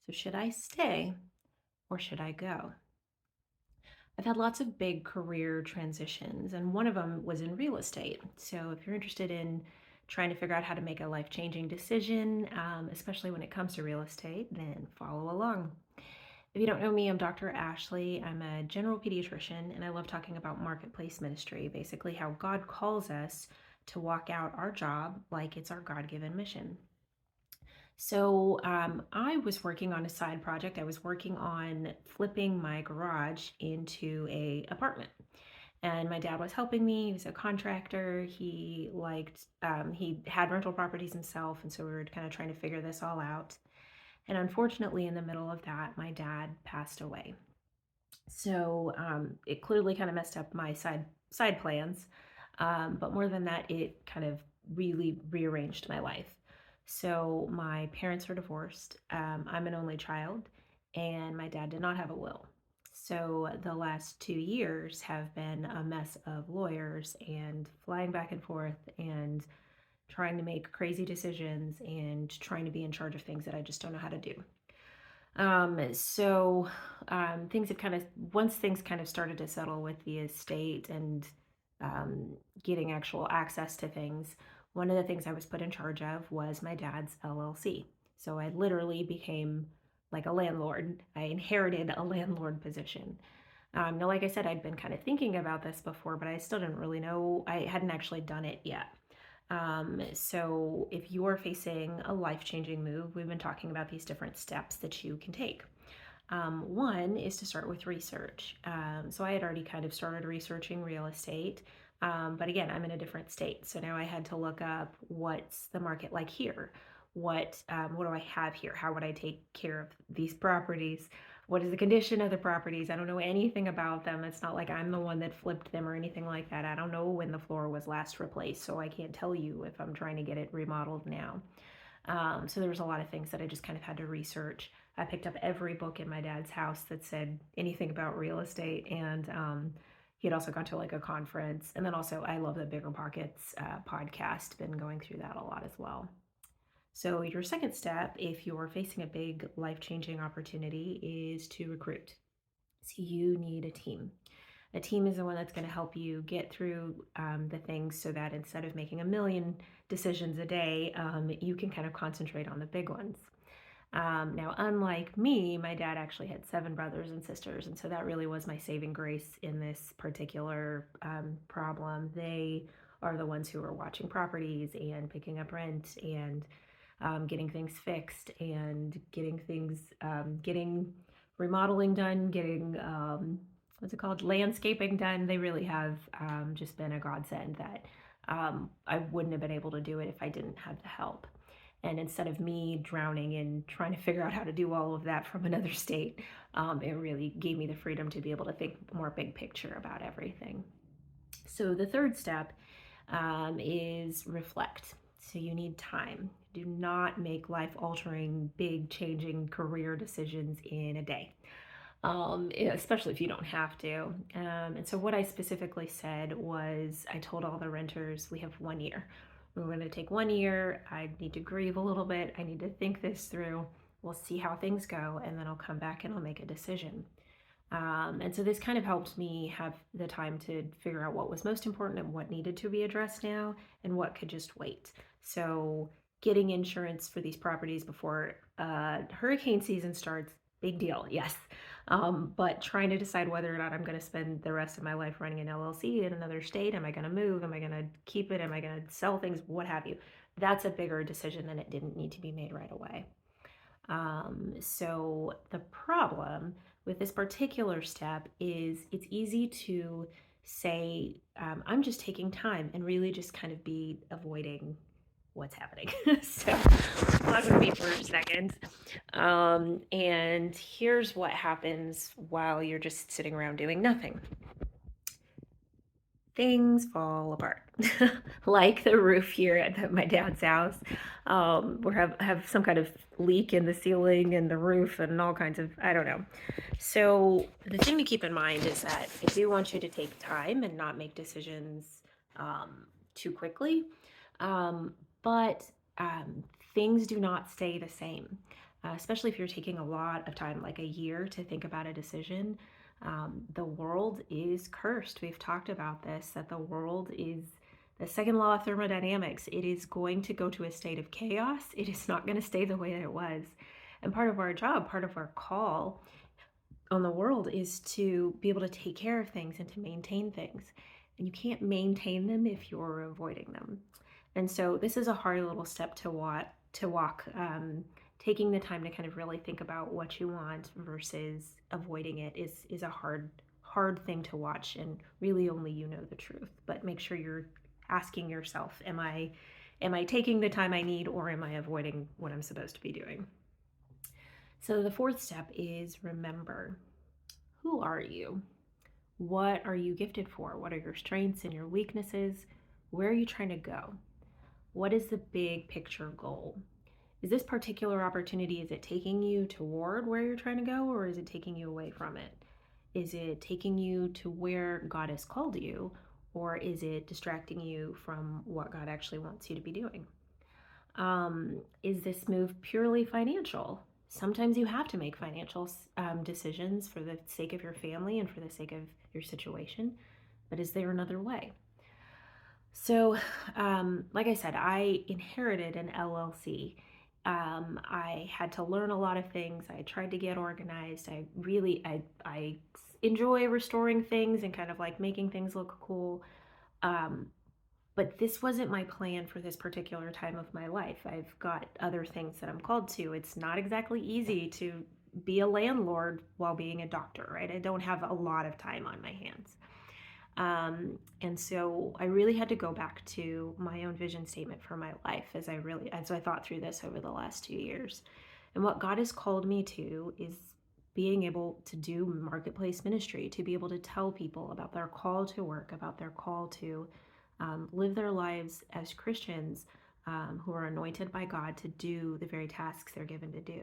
So should I stay or should I go? I've had lots of big career transitions, and one of them was in real estate. So if you're interested in trying to figure out how to make a life-changing decision, especially when it comes to real estate, then follow along. If you don't know me, I'm Dr. Ashley. I'm a general pediatrician, and I love talking about marketplace ministry, basically how God calls us to walk out our job like it's our God-given mission. So I was working on a side project. I was working on flipping my garage into a apartment, and my dad was helping me. He was a contractor. He had rental properties himself, and so we were kind of trying to figure this all out. And unfortunately, in the middle of that, my dad passed away. So it clearly kind of messed up my side plans. But more than that, it kind of really rearranged my life. So my parents are divorced. I'm an only child, and my dad did not have a will. So the last 2 years have been a mess of lawyers and flying back and forth and trying to make crazy decisions and trying to be in charge of things that I just don't know how to do. Things have once things kind of started to settle with the estate and getting actual access to things, one of the things I was put in charge of was my dad's LLC. So I literally became like a landlord. I inherited a landlord position. Now, like I said, I'd been kind of thinking about this before, but I still didn't really know. I hadn't actually done it yet. So if you're facing a life-changing move, we've been talking about these different steps that you can take. One is to start with research. So I had already kind of started researching real estate, but again, I'm in a different state. So now I had to look up what's the market like here. What do I have here? How would I take care of these properties? What is the condition of the properties? I don't know anything about them. It's not like I'm the one that flipped them or anything like that. I don't know when the floor was last replaced, so I can't tell you if I'm trying to get it remodeled now. So there was a lot of things that I just kind of had to research. I picked up every book in my dad's house that said anything about real estate, and he had also gone to like a conference. And then also, I love the Bigger Pockets podcast. Been going through that a lot as well. So your second step, if you're facing a big life-changing opportunity, is to recruit. So you need a team. A team is the one that's going to help you get through the things so that instead of making a million decisions a day, you can kind of concentrate on the big ones. Now, unlike me, my dad actually had 7 brothers and sisters, and so that really was my saving grace in this particular problem. They are the ones who are watching properties and picking up rent and getting things fixed and getting remodeling done, getting what's it called, landscaping done. They really have just been a godsend that I wouldn't have been able to do it if I didn't have the help. And instead of me drowning in trying to figure out how to do all of that from another state, it really gave me the freedom to be able to think more big picture about everything. So the third step is reflect. So you need time. Do not make life altering, big changing career decisions in a day, especially if you don't have to. And so what I specifically said was I told all the renters we have 1 year. We're going to take 1 year. I need to grieve a little bit. I need to think this through. We'll see how things go, and then I'll come back and I'll make a decision. And so this kind of helped me have the time to figure out what was most important and what needed to be addressed now and what could just wait. So getting insurance for these properties before hurricane season starts, big deal, yes. But trying to decide whether or not I'm going to spend the rest of my life running an LLC in another state, am I going to move? Am I going to keep it? Am I going to sell things? What have you? That's a bigger decision than it didn't need to be made right away. So the problem with this particular step is it's easy to say, I'm just taking time and really just kind of be avoiding what's happening. So log with me for a second. And here's what happens while you're just sitting around doing nothing. Things fall apart, like the roof here at my dad's house. We have some kind of leak in the ceiling and the roof and all kinds of, I don't know. So the thing to keep in mind is that I do want you to take time and not make decisions too quickly. But things do not stay the same. especially if you're taking a lot of time, like a year, to think about a decision. The world is cursed. We've talked about this, that the world is the second law of thermodynamics. It is going to go to a state of chaos. It is not going to stay the way that it was. And part of our job, part of our call on the world is to be able to take care of things and to maintain things. And you can't maintain them if you're avoiding them. And so this is a hard little step to walk, taking the time to kind of really think about what you want versus avoiding it is a hard thing to watch, and really only you know the truth. But make sure you're asking yourself, am I taking the time I need, or am I avoiding what I'm supposed to be doing? So the fourth step is remember. Who are you? What are you gifted for? What are your strengths and your weaknesses? Where are you trying to go? What is the big picture goal? Is this particular opportunity, is it taking you toward where you're trying to go, or is it taking you away from it? Is it taking you to where God has called you, or is it distracting you from what God actually wants you to be doing? Is this move purely financial? Sometimes you have to make financial decisions for the sake of your family and for the sake of your situation, but is there another way? So, like I said, I inherited an LLC. I had to learn a lot of things. I tried to get organized. I enjoy restoring things and kind of like making things look cool. Um, but this wasn't my plan for this particular time of my life. I've got other things that I'm called to. It's not exactly easy to be a landlord while being a doctor, right? I don't have a lot of time on my hands. And so I really had to go back to my own vision statement for my life as I thought through this over the last 2 years. And what God has called me to is being able to do marketplace ministry, to be able to tell people about their call to work, about their call to live their lives as Christians who are anointed by God to do the very tasks they're given to do.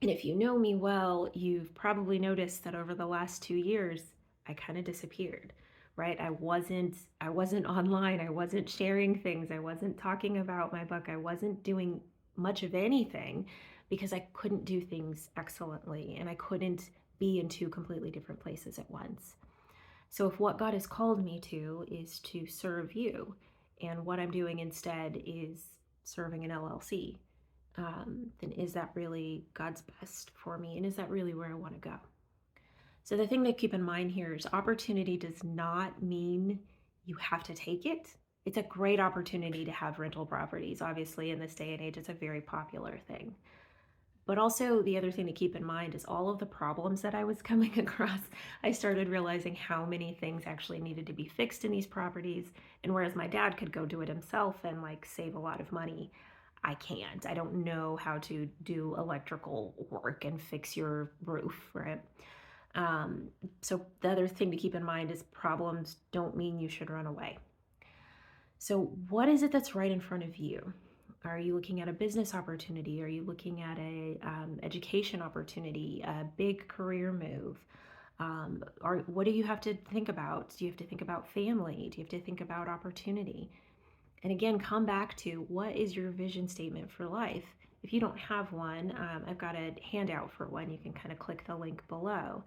And if you know me well, you've probably noticed that over the last 2 years, I kind of disappeared, right? I wasn't online. I wasn't sharing things. I wasn't talking about my book. I wasn't doing much of anything because I couldn't do things excellently, and I couldn't be in two completely different places at once. So if what God has called me to is to serve you, and what I'm doing instead is serving an LLC, then is that really God's best for me? And is that really where I want to go? So the thing to keep in mind here is opportunity does not mean you have to take it. It's a great opportunity to have rental properties. Obviously, in this day and age, it's a very popular thing. But also, the other thing to keep in mind is all of the problems that I was coming across. I started realizing how many things actually needed to be fixed in these properties. And whereas my dad could go do it himself and like save a lot of money, I can't. I don't know how to do electrical work and fix your roof, right? So the other thing to keep in mind is problems don't mean you should run away. So what is it that's right in front of you? Are you looking at a business opportunity? Are you looking at a education opportunity, a big career move? Or what do you have to think about? Do you have to think about family? Do you have to think about opportunity? And again, come back to what is your vision statement for life? If you don't have one, I've got a handout for one. You can kind of click the link below.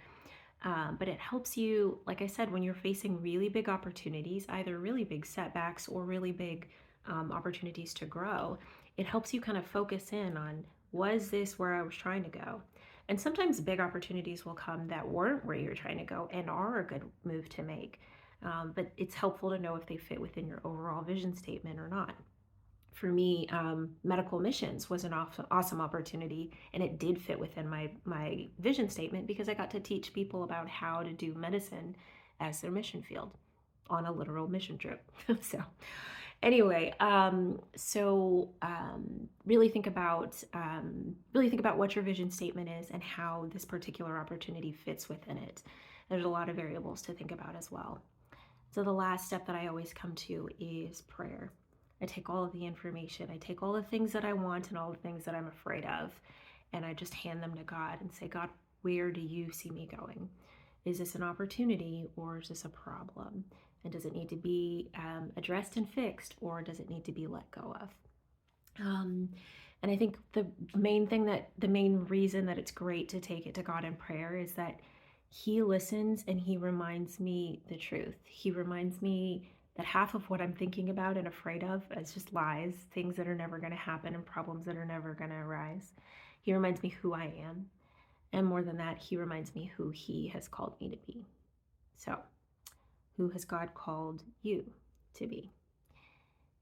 But it helps you, like I said, when you're facing really big opportunities, either really big setbacks or really big opportunities to grow, it helps you kind of focus in on, was this where I was trying to go? And sometimes big opportunities will come that weren't where you're trying to go and are a good move to make. But it's helpful to know if they fit within your overall vision statement or not. For me, medical missions was an awesome opportunity, and it did fit within my vision statement because I got to teach people about how to do medicine as their mission field on a literal mission trip. So anyway, really think about what your vision statement is and how this particular opportunity fits within it. There's a lot of variables to think about as well. So the last step that I always come to is prayer. I take all of the information. I take all the things that I want and all the things that I'm afraid of, and I just hand them to God and say, God, where do you see me going? Is this an opportunity, or is this a problem? And does it need to be addressed and fixed, or does it need to be let go of? And And I think the main reason that it's great to take it to God in prayer is that He listens and He reminds me the truth. He reminds me that half of what I'm thinking about and afraid of is just lies, things that are never going to happen, and problems that are never going to arise. He reminds me who I am. And more than that, He reminds me who He has called me to be. So, who has God called you to be?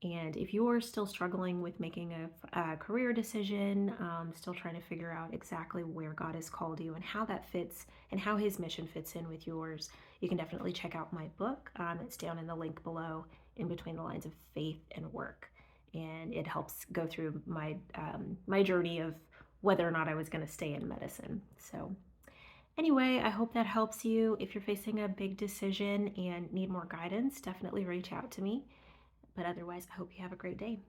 And if you're still struggling with making a career decision, still trying to figure out exactly where God has called you and how that fits and how His mission fits in with yours, you can definitely check out my book. It's down in the link below, In Between the Lines of Faith and Work, and it helps go through my journey of whether or not I was going to stay in medicine. So anyway, I hope that helps you. If you're facing a big decision and need more guidance, definitely reach out to me. But otherwise, I hope you have a great day.